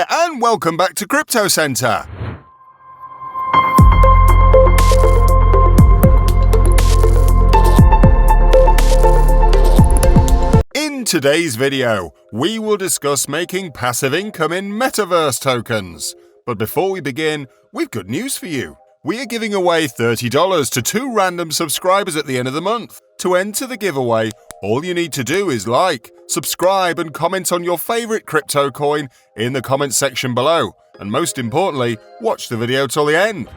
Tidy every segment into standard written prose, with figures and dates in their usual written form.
there, and welcome back to Crypto Center. In today's video, we will discuss making passive income in Metaverse tokens. But before we begin, we've good news for you. We are giving away $30 to 2 random subscribers at the end of the month. To enter the giveaway, all you need to do is like, subscribe, and comment on your favorite crypto coin in the comment section below. And most importantly, watch the video till the end.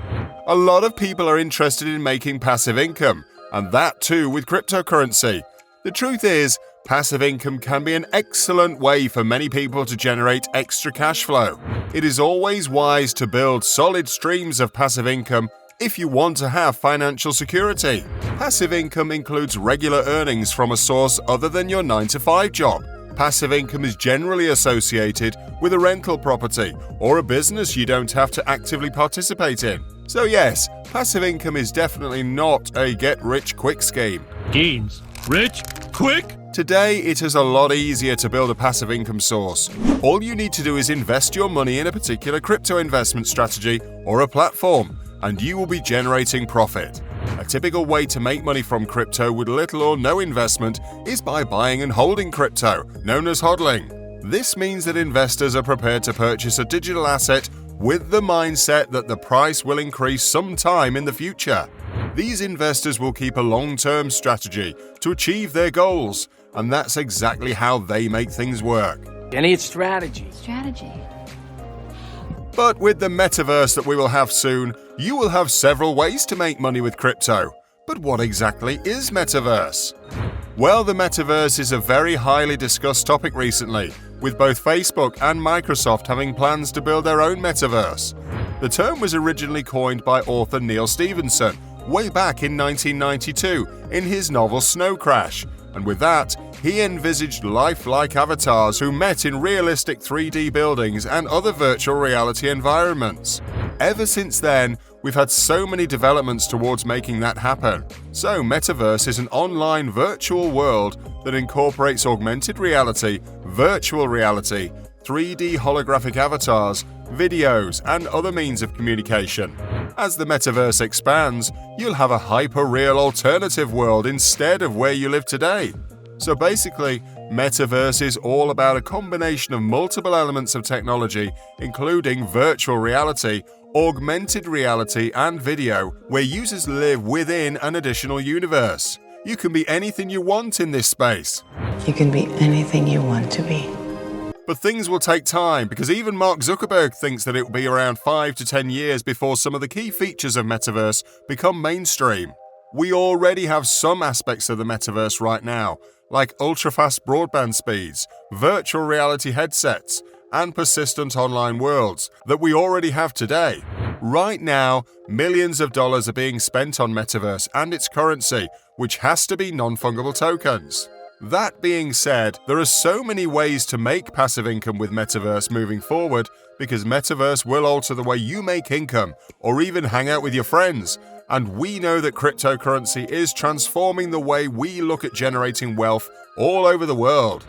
A lot of people are interested in making passive income, and that too with cryptocurrency. The truth is, passive income can be an excellent way for many people to generate extra cash flow. It is always wise to build solid streams of passive income if you want to have financial security. Passive income includes regular earnings from a source other than your 9-to-5 job. Passive income is generally associated with a rental property or a business you don't have to actively participate in. So yes, passive income is definitely not a get-rich-quick scheme. Games. Rich? Quick? Today, it is a lot easier to build a passive income source. All you need to do is invest your money in a particular crypto investment strategy or a platform, and you will be generating profit. A typical way to make money from crypto with little or no investment is by buying and holding crypto, known as hodling. This means that investors are prepared to purchase a digital asset with the mindset that the price will increase sometime in the future. These investors will keep a long-term strategy to achieve their goals, and that's exactly how they make things work. Jenny, it's strategy. But with the metaverse that we will have soon, you will have several ways to make money with crypto. But what exactly is Metaverse? Well, the Metaverse is a very highly discussed topic recently, with both Facebook and Microsoft having plans to build their own Metaverse. The term was originally coined by author Neil Stephenson way back in 1992 in his novel Snow Crash, and with that, he envisaged lifelike avatars who met in realistic 3D buildings and other virtual reality environments. Ever since then, we've had so many developments towards making that happen. So Metaverse is an online virtual world that incorporates augmented reality, virtual reality, 3D holographic avatars, videos, and other means of communication. As the Metaverse expands, you'll have a hyper-real alternative world instead of where you live today. So basically, Metaverse is all about a combination of multiple elements of technology, including virtual reality, augmented reality, and video, where users live within an additional universe. You can be anything you want in this space. You can be anything you want to be. But things will take time, because even Mark Zuckerberg thinks that it will be around 5 to 10 years before some of the key features of Metaverse become mainstream. We already have some aspects of the Metaverse right now, like ultra-fast broadband speeds, virtual reality headsets, and persistent online worlds that we already have today. Right now, millions of dollars are being spent on Metaverse and its currency, which has to be non-fungible tokens. That being said, there are so many ways to make passive income with Metaverse moving forward, because Metaverse will alter the way you make income or even hang out with your friends. And we know that cryptocurrency is transforming the way we look at generating wealth all over the world.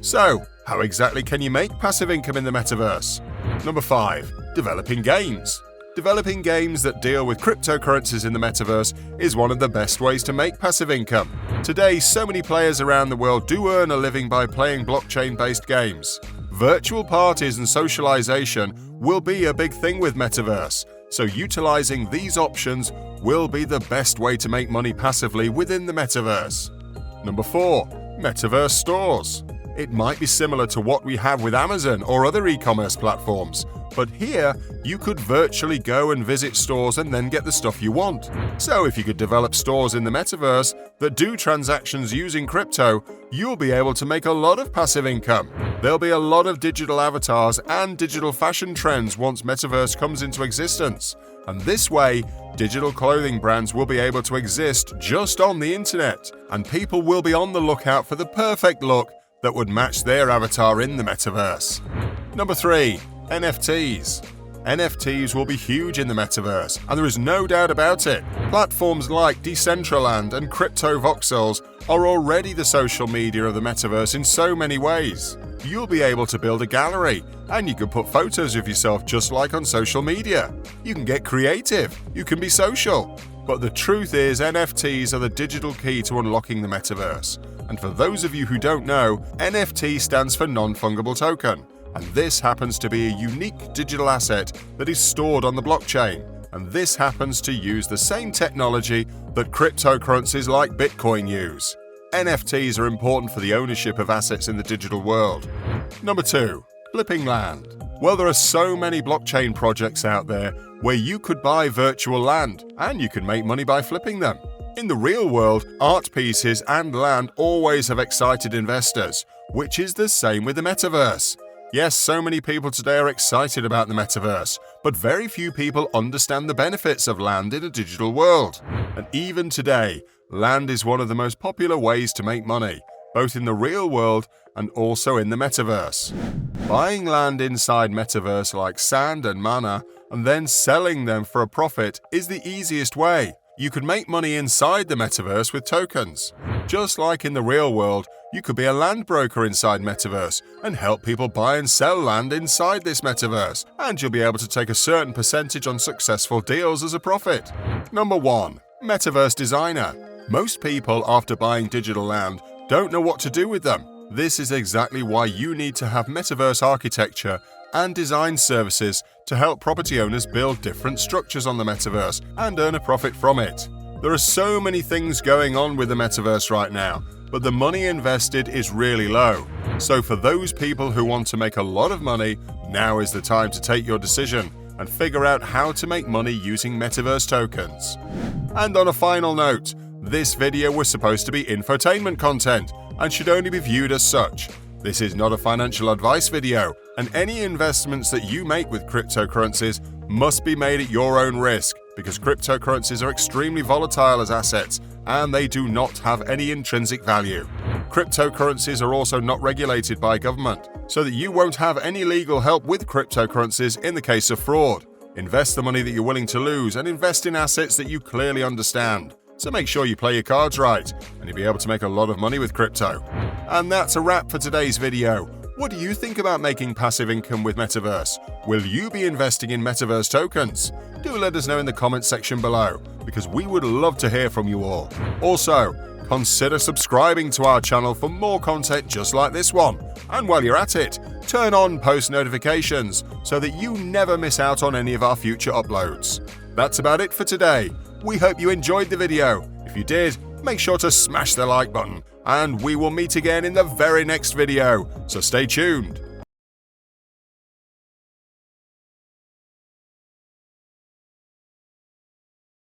So, how exactly can you make passive income in the Metaverse? Number 5. Developing games. Developing games that deal with cryptocurrencies in the Metaverse is one of the best ways to make passive income. Today, so many players around the world do earn a living by playing blockchain-based games. Virtual parties and socialization will be a big thing with Metaverse, so utilizing these options will be the best way to make money passively within the Metaverse. Number 4. Metaverse stores. It might be similar to what we have with Amazon or other e-commerce platforms, but here you could virtually go and visit stores and then get the stuff you want. So if you could develop stores in the Metaverse that do transactions using crypto, you'll be able to make a lot of passive income. There'll be a lot of digital avatars and digital fashion trends once Metaverse comes into existence. And this way, digital clothing brands will be able to exist just on the internet, and people will be on the lookout for the perfect look that would match their avatar in the Metaverse. Number 3. NFTs. NFTs will be huge in the Metaverse, and there is no doubt about it. Platforms like Decentraland and Crypto Voxels are already the social media of the Metaverse in so many ways. you'll be able to build a gallery, and you can put photos of yourself just like on social media. You can get creative, you can be social. But the truth is, NFTs are the digital key to unlocking the metaverse. And for those of you who don't know, NFT stands for non-fungible token. And this happens to be a unique digital asset that is stored on the blockchain. And this happens to use the same technology that cryptocurrencies like Bitcoin use. NFTs are important for the ownership of assets in the digital world. Number 2. Flipping land. Well, there are so many blockchain projects out there where you could buy virtual land and you can make money by flipping them. In the real world, art pieces and land always have excited investors, which is the same with the metaverse. Yes, so many people today are excited about the metaverse, but very few people understand the benefits of land in a digital world. And even today, land is one of the most popular ways to make money, both in the real world and also in the metaverse. Buying land inside metaverse like sand and mana and then selling them for a profit is the easiest way. You could make money inside the metaverse with tokens. Just like in the real world, you could be a land broker inside metaverse and help people buy and sell land inside this metaverse, and you'll be able to take a certain percentage on successful deals as a profit. Number 1. Metaverse designer. Most people, after buying digital land, don't know what to do with them. This is exactly why you need to have metaverse architecture and design services to help property owners build different structures on the metaverse and earn a profit from it. There are so many things going on with the metaverse right now, but the money invested is really low. So for those people who want to make a lot of money, now is the time to take your decision and figure out how to make money using metaverse tokens. And on a final note, this video was supposed to be infotainment content and should only be viewed as such. This is not a financial advice video, and any investments that you make with cryptocurrencies must be made at your own risk, because cryptocurrencies are extremely volatile as assets and they do not have any intrinsic value. Cryptocurrencies are also not regulated by government, so that you won't have any legal help with cryptocurrencies in the case of fraud. Invest the money that you're willing to lose and invest in assets that you clearly understand. So make sure you play your cards right, and you'll be able to make a lot of money with crypto. And that's a wrap for today's video. What do you think about making passive income with Metaverse? Will you be investing in Metaverse tokens? Do let us know in the comments section below, because we would love to hear from you all. Also, consider subscribing to our channel for more content just like this one. And while you're at it, turn on post notifications so that you never miss out on any of our future uploads. That's about it for today. We hope you enjoyed the video. If you did, make sure to smash the like button, and we will meet again in the very next video, so stay tuned.